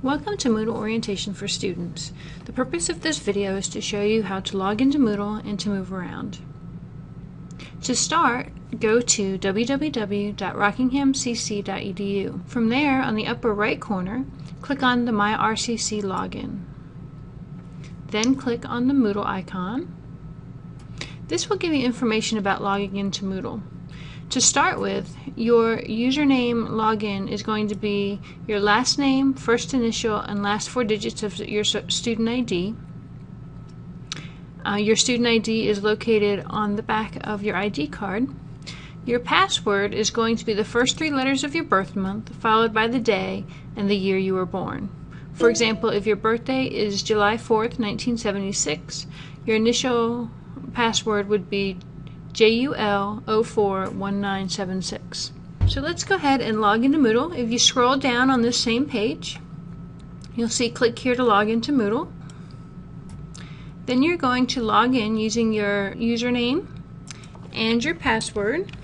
Welcome to Moodle Orientation for Students. The purpose of this video is to show you how to log into Moodle and to move around. To start, go to www.rockinghamcc.edu. From there, on the upper right corner, click on the My RCC login. Then click on the Moodle icon. This will give you information about logging into Moodle. To start with, your username login is going to be your last name, first initial, and last four digits of your student ID. Your student ID is located on the back of your ID card. Your password is going to be the first three letters of your birth month, followed by the day and the year you were born. For example, if your birthday is July 4th, 1976, your initial password would be JUL041976. So let's go ahead and log into Moodle. If you scroll down on this same page, you'll see click here to log into Moodle. Then you're going to log in using your username and your password.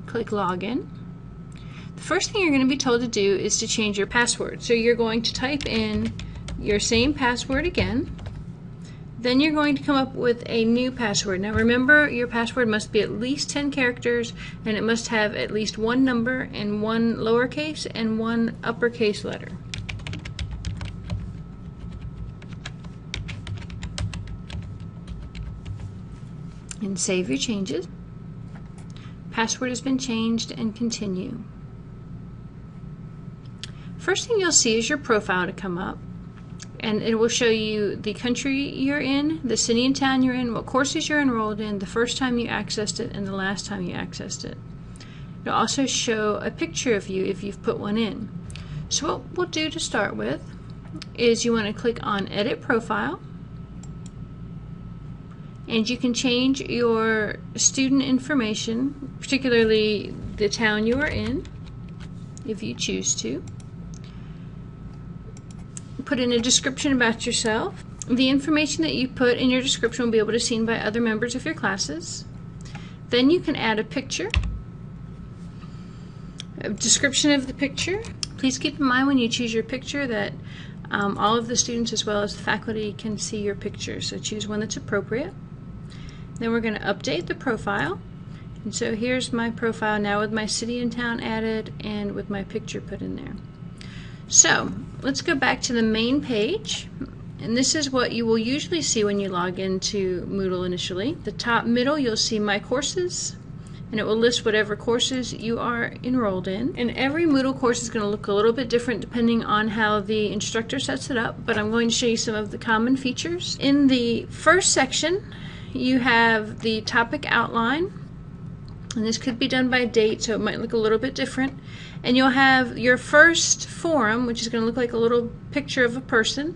Click login. The first thing you're going to be told to do is to change your password. So you're going to type in your same password again. Then you're going to come up with a new password. Now remember, your password must be at least 10 characters and it must have at least one number and one lowercase and one uppercase letter. And save your changes. Password has been changed and continue. First thing you'll see is your profile to come up. And it will show you the country you're in, the city and town you're in, what courses you're enrolled in, the first time you accessed it, and the last time you accessed it. It'll also show a picture of you if you've put one in. So what we'll do to start with is you want to click on Edit Profile, and you can change your student information, particularly the town you are in, if you choose to. Put in a description about yourself. The information that you put in your description will be able to be seen by other members of your classes. Then you can add a picture, a description of the picture. Please keep in mind when you choose your picture that all of the students as well as the faculty can see your picture, so choose one that's appropriate. Then we're going to update the profile. And so here's my profile now with my city and town added and with my picture put in there. So let's go back to the main page, and this is what you will usually see when you log into Moodle initially. The top middle you'll see My Courses, and it will list whatever courses you are enrolled in. And every Moodle course is going to look a little bit different depending on how the instructor sets it up, but I'm going to show you some of the common features. In the first section you have the topic outline, and this could be done by date, so it might look a little bit different. And you'll have your first forum, which is going to look like a little picture of a person.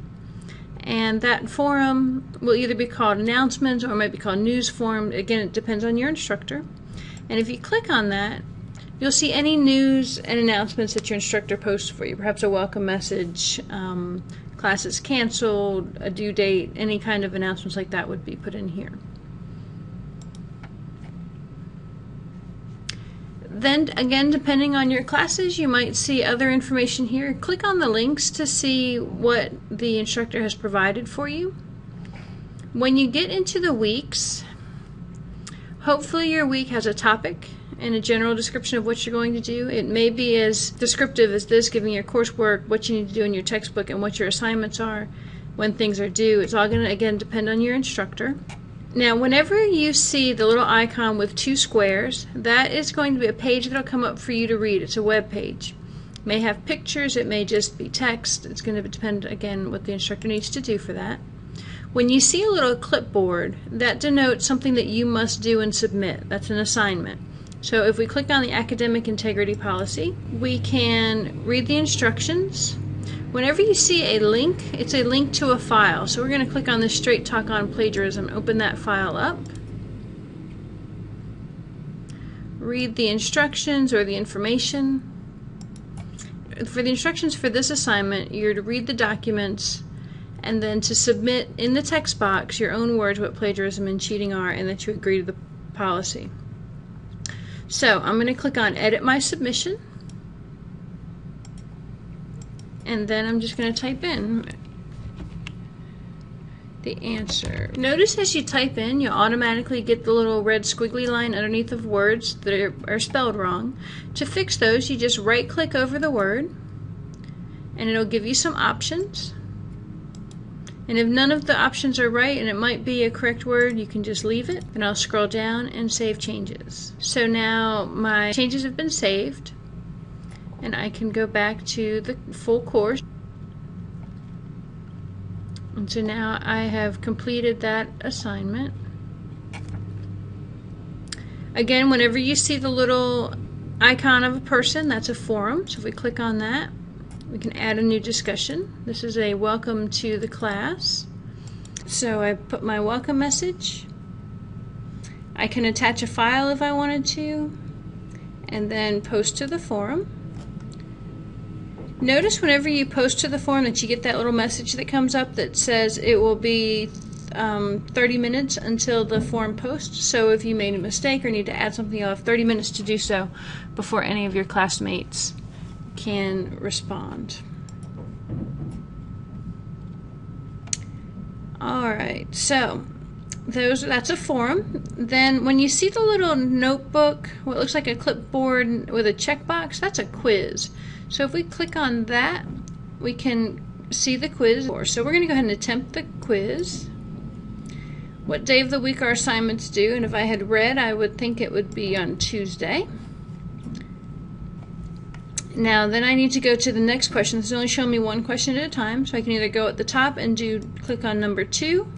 And that forum will either be called announcements or it might be called news forum. Again, it depends on your instructor. And if you click on that, you'll see any news and announcements that your instructor posts for you. Perhaps a welcome message, classes canceled, a due date, any kind of announcements like that would be put in here. Then again, depending on your classes, you might see other information here. Click on the links to see what the instructor has provided for you. When you get into the weeks, hopefully your week has a topic and a general description of what you're going to do. It may be as descriptive as this, giving your coursework, what you need to do in your textbook, and what your assignments are, when things are due. It's all going to, again, depend on your instructor. Now, whenever you see the little icon with two squares, that is going to be a page that will come up for you to read. It's a web page. It may have pictures, it may just be text. It's going to depend, again, what the instructor needs to do for that. When you see a little clipboard, that denotes something that you must do and submit. That's an assignment. So if we click on the Academic Integrity Policy, we can read the instructions. Whenever you see a link, it's a link to a file. So we're going to click on this Straight Talk on Plagiarism, open that file up. Read the instructions or the information. For the instructions for this assignment, you're to read the documents and then to submit in the text box your own words what plagiarism and cheating are, and that you agree to the policy. So I'm going to click on Edit My Submission. and then I'm just going to type in the answer. Notice as you type in, you automatically get the little red squiggly line underneath of words that are spelled wrong. To fix those, you just right click over the word and it'll give you some options. And if none of the options are right and it might be a correct word, you can just leave it. And I'll scroll down and save changes. So now my changes have been saved and I can go back to the full course. And so now I have completed that assignment. Again, whenever you see the little icon of a person, that's a forum. So if we click on that, we can add a new discussion. This is a welcome to the class. So I put my welcome message. I can attach a file if I wanted to, and then post to the forum. Notice whenever you post to the forum that you get that little message that comes up that says it will be 30 minutes until the forum posts. So if you made a mistake or need to add something, you'll have 30 minutes to do so before any of your classmates can respond. Alright, so that's a forum. Then when you see the little notebook, what looks like a clipboard with a checkbox, that's a quiz. So if we click on that, we can see the quiz. So we're going to go ahead and attempt the quiz. What day of the week our assignments due? And if I had read, I would think it would be on Tuesday. Now then I need to go to the next question. This is only showing me one question at a time, so I can either go at the top and click on number 2,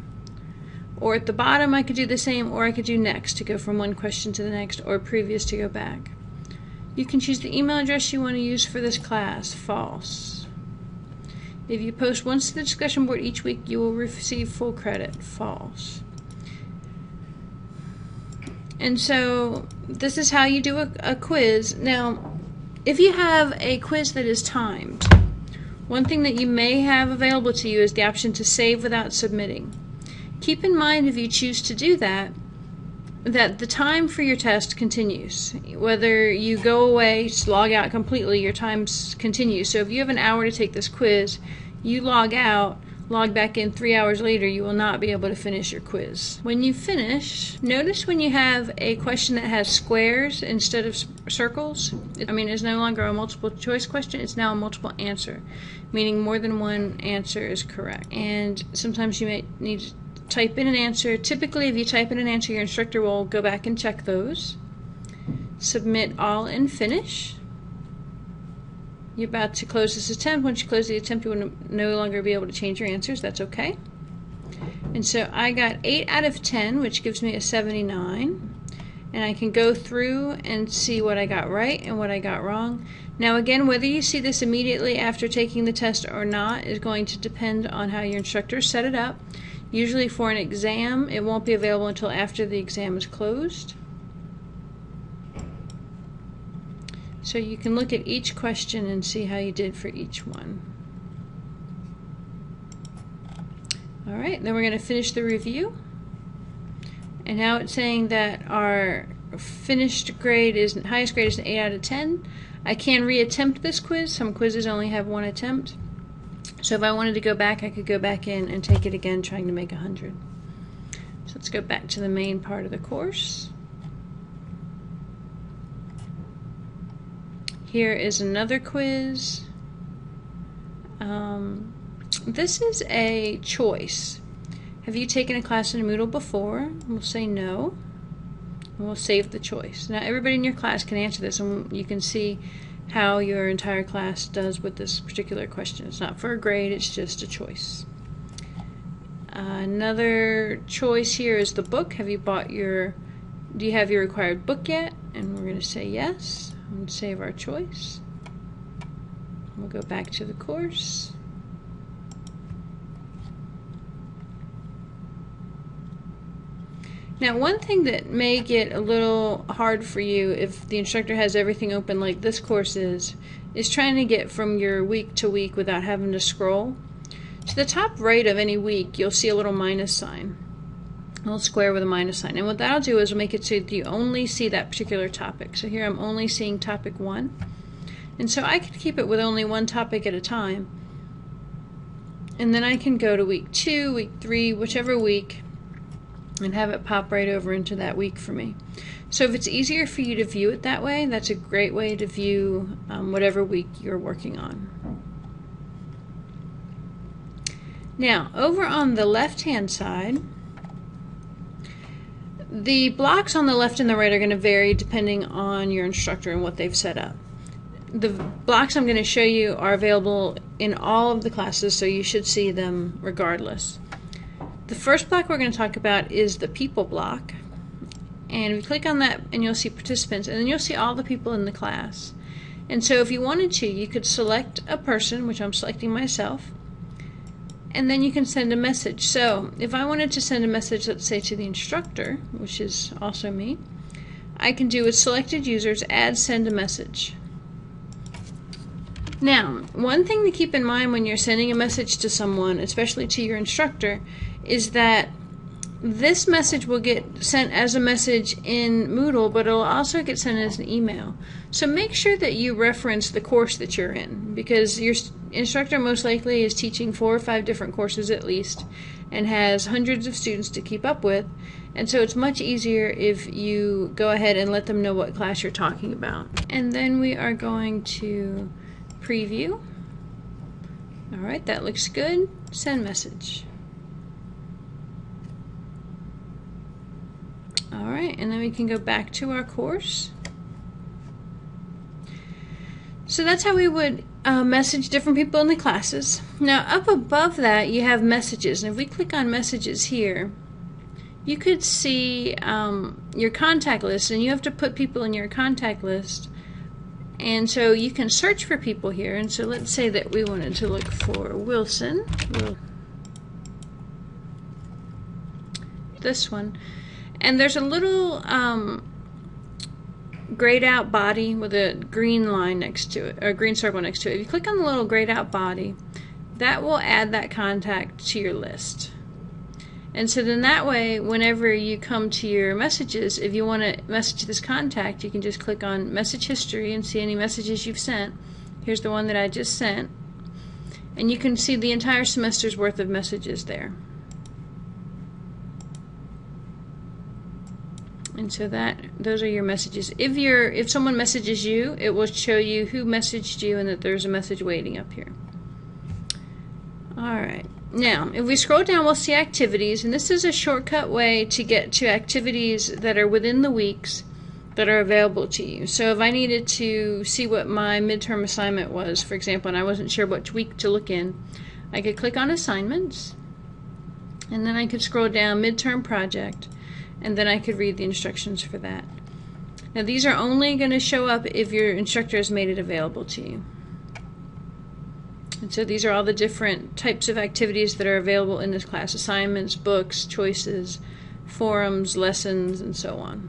or at the bottom I could do the same, or I could do next to go from one question to the next, or previous to go back. You can choose the email address you want to use for this class. False. If you post once to the discussion board each week, you will receive full credit. False. And so this is how you do a quiz. Now, if you have a quiz that is timed, one thing that you may have available to you is the option to save without submitting. Keep in mind, if you choose to do that the time for your test continues. Whether you go away, log out completely, your time continues. So if you have an hour to take this quiz, you log out, log back in 3 hours later, you will not be able to finish your quiz. When you finish, notice when you have a question that has squares instead of circles, it's no longer a multiple choice question, it's now a multiple answer, meaning more than one answer is correct. And sometimes you may need to type in an answer. Typically, if you type in an answer, your instructor will go back and check those. Submit all and finish. You're about to close this attempt. Once you close the attempt, you will no longer be able to change your answers. That's okay. And so I got 8 out of 10, which gives me a 79. And I can go through and see what I got right and what I got wrong. Now again, whether you see this immediately after taking the test or not is going to depend on how your instructor set it up. Usually for an exam, it won't be available until after the exam is closed. So you can look at each question and see how you did for each one. Alright, then we're going to finish the review. And now it's saying that our finished grade is, highest grade is an 8 out of 10. I can reattempt this quiz. Some quizzes only have one attempt. So if I wanted to go back, I could go back in and take it again, trying to make 100. So let's go back to the main part of the course. Here is another quiz. This is a choice. Have you taken a class in Moodle before? We'll say no. And we'll save the choice. Now everybody in your class can answer this, and you can see how your entire class does with this particular question. It's not for a grade, it's just a choice. Another choice here is the book. Have you bought do you have your required book yet? And we're going to say yes. And save our choice. We'll go back to the course. Now, one thing that may get a little hard for you if the instructor has everything open like this course is trying to get from your week to week without having to scroll. To the top right of any week, you'll see a little minus sign, a little square with a minus sign. And what that'll do is make it so that you only see that particular topic. So here I'm only seeing topic 1. And so I could keep it with only one topic at a time. And then I can go to week 2, week 3, whichever week, and have it pop right over into that week for me. So if it's easier for you to view it that way, that's a great way to view whatever week you're working on. Now, over on the left-hand side, the blocks on the left and the right are going to vary depending on your instructor and what they've set up. The blocks I'm going to show you are available in all of the classes, so you should see them regardless. The first block we're going to talk about is the people block. And if you click on that, and you'll see participants, and then you'll see all the people in the class. And so if you wanted to, you could select a person, which I'm selecting myself, and then you can send a message. So if I wanted to send a message, let's say to the instructor, which is also me, I can do with selected users, add send a message. Now, one thing to keep in mind when you're sending a message to someone, especially to your instructor, is that this message will get sent as a message in Moodle, but it'll also get sent as an email. So make sure that you reference the course that you're in, because your instructor most likely is teaching 4 or 5 different courses at least and has hundreds of students to keep up with. And so it's much easier if you go ahead and let them know what class you're talking about. And then we are going to preview. Alright, that looks good. Send message. Alright, and then we can go back to our course. So that's how we would message different people in the classes. Now up above that you have messages, and if we click on messages here, you could see your contact list, and you have to put people in your contact list. And so you can search for people here, and so let's say that we wanted to look for Wilson. This one. And there's a little grayed out body with a green line next to it, or a green circle next to it. If you click on the little grayed out body, that will add that contact to your list. And so then that way, whenever you come to your messages, if you want to message this contact, you can just click on message history and see any messages you've sent. Here's the one that I just sent. And you can see the entire semester's worth of messages there. And so those are your messages. If someone messages you, it will show you who messaged you and that there's a message waiting up here. Alright. Now, if we scroll down, we'll see activities, and this is a shortcut way to get to activities that are within the weeks that are available to you. So if I needed to see what my midterm assignment was, for example, and I wasn't sure which week to look in, I could click on assignments, and then I could scroll down midterm project, and then I could read the instructions for that. Now these are only going to show up if your instructor has made it available to you. And so these are all the different types of activities that are available in this class: assignments, books, choices, forums, lessons, and so on.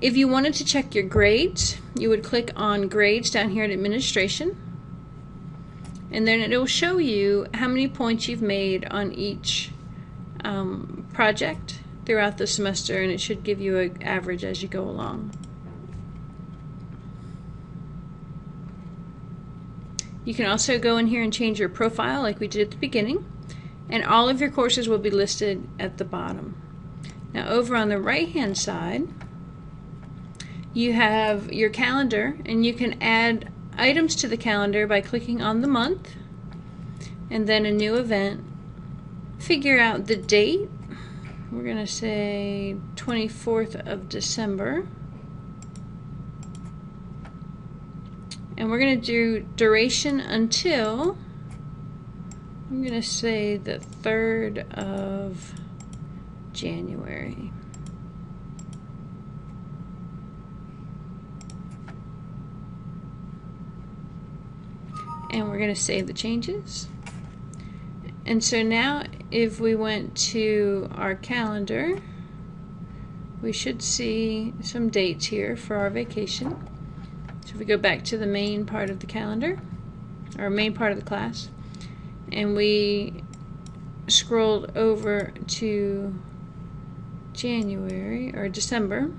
If you wanted to check your grades, you would click on grades down here at administration, and then it will show you how many points you've made on each project throughout the semester, and it should give you an average as you go along. You can also go in here and change your profile like we did at the beginning, and all of your courses will be listed at the bottom. Now over on the right hand side you have your calendar, and you can add items to the calendar by clicking on the month and then a new event. Figure out the date. We're going to say 24th of December. And we're going to do duration until, I'm going to say the 3rd of January. And we're going to save the changes. And so now if we went to our calendar, we should see some dates here for our vacation. So if we go back to the main part of the calendar, or main part of the class, and we scrolled over to January or December,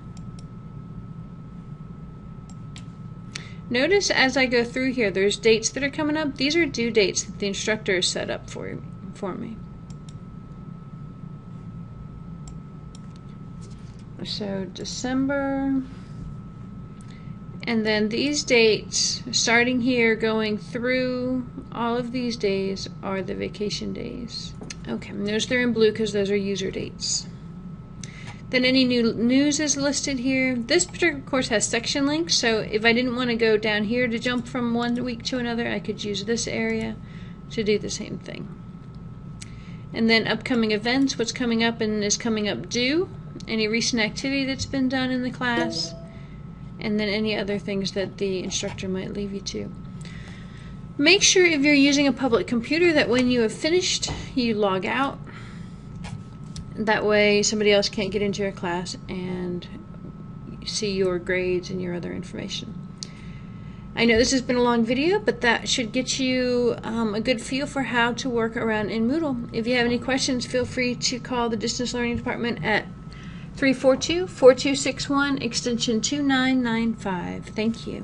Notice as I go through here, there's dates that are coming up. These are due dates that the instructor has set up for me. So December, and then these dates, starting here, going through all of these days, are the vacation days. Okay, notice they're in blue because those are user dates. Then any new news is listed here. This particular course has section links, so if I didn't want to go down here to jump from one week to another, I could use this area to do the same thing. And then upcoming events, what's coming up and is coming up due, any recent activity that's been done in the class, and then any other things that the instructor might leave you to. Make sure if you're using a public computer that when you have finished, you log out. That way somebody else can't get into your class and see your grades and your other information. I know this has been a long video, but that should get you a good feel for how to work around in Moodle. If you have any questions, feel free to call the Distance Learning Department at 342-4261 extension 2995. Thank you.